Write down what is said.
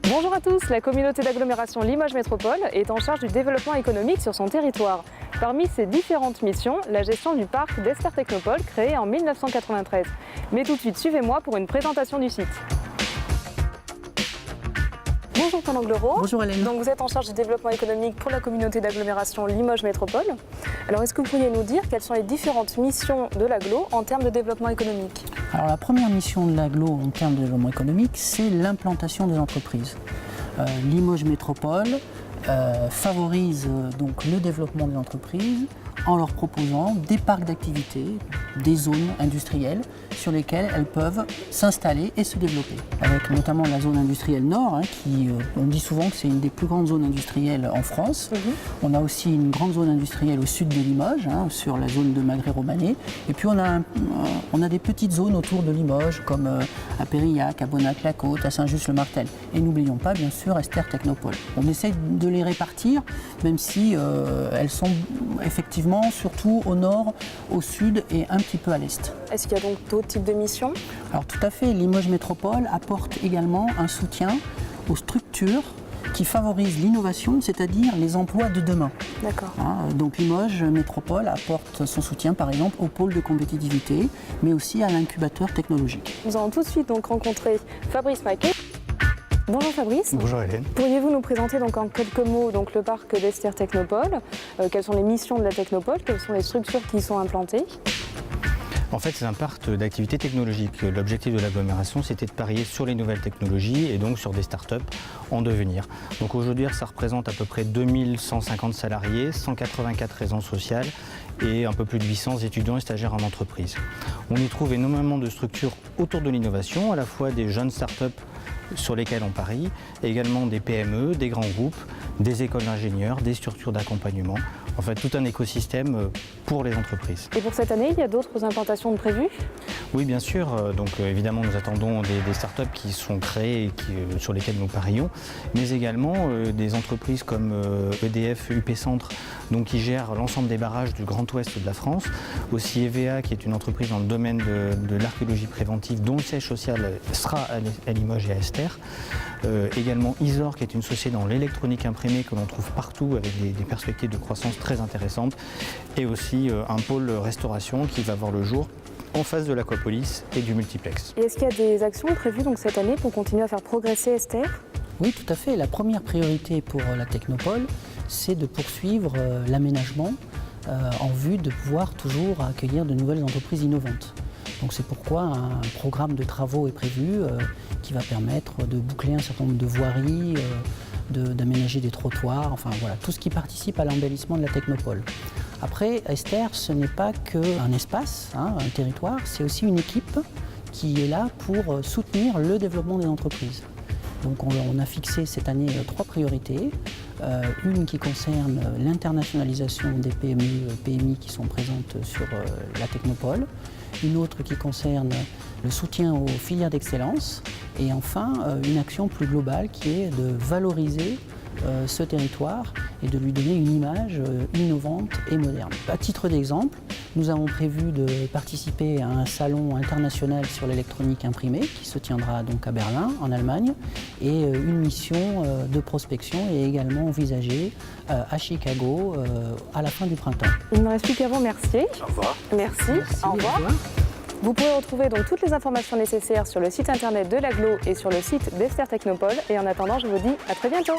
Bonjour à tous, la communauté d'agglomération Limoges Métropole est en charge du développement économique sur son territoire. Parmi ses différentes missions, la gestion du parc d'Ester Technopole créé en 1993. Mais tout de suite, suivez-moi pour une présentation du site. Bonjour Pendant Gloro. Bonjour Hélène. Donc vous êtes en charge du développement économique pour la communauté d'agglomération Limoges Métropole. Alors est-ce que vous pourriez nous dire quelles sont les différentes missions de l'agglo en termes de développement économique? Alors la première mission de l'agglo en termes de développement économique, c'est l'implantation des entreprises. Limoges Métropole favorise donc le développement des entreprises en leur proposant des parcs d'activités, des zones industrielles sur lesquelles elles peuvent s'installer et se développer. Avec notamment la zone industrielle nord, on dit souvent que c'est une des plus grandes zones industrielles en France. On a aussi une grande zone industrielle au sud de Limoges, sur la zone de Magré-Romanée. Et puis on a des petites zones autour de Limoges, comme à Périllac, à Bonnac-la-Côte, à Saint-Just-le-Martel. Et n'oublions pas, bien sûr,Ester Technopole. On essaie de les répartir, même si elles sont effectivement surtout au nord, au sud et un petit peu à l'est. Est-ce qu'il y a donc d'autres types de missions? Alors tout à fait, Limoges Métropole apporte également un soutien aux structures qui favorisent l'innovation, c'est-à-dire les emplois de demain. D'accord. Donc Limoges Métropole apporte son soutien par exemple au pôle de compétitivité, mais aussi à l'incubateur technologique. Nous allons tout de suite donc rencontrer Fabrice Maquet. Bonjour Fabrice. Bonjour Hélène. Pourriez-vous nous présenter donc en quelques mots donc le parc d'Ester Technopole, quelles sont les missions de la Technopole, quelles sont les structures qui y sont implantées? En fait, c'est un parc d'activités technologiques. L'objectif de l'agglomération, c'était de parier sur les nouvelles technologies et donc sur des startups en devenir. Donc aujourd'hui, ça représente à peu près 2150 salariés, 184 raisons sociales et un peu plus de 800 étudiants et stagiaires en entreprise. On y trouve énormément de structures autour de l'innovation, à la fois des jeunes startups sur lesquels on parie, et également des PME, des grands groupes, des écoles d'ingénieurs, des structures d'accompagnement, en fait tout un écosystème pour les entreprises. Et pour cette année, il y a d'autres implantations de prévues? Oui, bien sûr. Donc évidemment, nous attendons des startups qui sont créées et sur lesquelles nous parions, mais également des entreprises comme EDF, UP Centre, donc qui gèrent l'ensemble des barrages du Grand Ouest de la France, aussi EVA, qui est une entreprise dans le domaine de l'archéologie préventive, dont le siège social sera à Limoges et àEster. Également Isor, qui est une société dans l'électronique imprimée que l'on trouve partout avec des perspectives de croissance très intéressantes, et aussi un pôle restauration qui va voir le jour en face de l'Aquapolis et du multiplex. Et est-ce qu'il y a des actions prévues donc cette année pour continuer à faire progresserEster? Oui, tout à fait. La première priorité pour la Technopole, c'est de poursuivre l'aménagement en vue de pouvoir toujours accueillir de nouvelles entreprises innovantes. Donc c'est pourquoi un programme de travaux est prévu qui va permettre de boucler un certain nombre de voiries, d'aménager des trottoirs, enfin voilà, tout ce qui participe à l'embellissement de la Technopole. Après,Ester, ce n'est pas qu'un espace, un territoire, c'est aussi une équipe qui est là pour soutenir le développement des entreprises. Donc on a fixé cette année 3 priorités. Une qui concerne l'internationalisation des PME, PMI qui sont présentes sur la Technopole. Une autre qui concerne le soutien aux filières d'excellence. Et enfin, une action plus globale qui est de valoriser ce territoire et de lui donner une image innovante et moderne. À titre d'exemple, nous avons prévu de participer à un salon international sur l'électronique imprimée qui se tiendra donc à Berlin, en Allemagne, et une mission de prospection est également envisagée à Chicago à la fin du printemps. Il ne me reste plus qu'à vous remercier. Au revoir. Merci. Au revoir. Vous pouvez retrouver donc toutes les informations nécessaires sur le site internet de l'agglo et sur le site d'Ester Technopole. Et en attendant, je vous dis à très bientôt.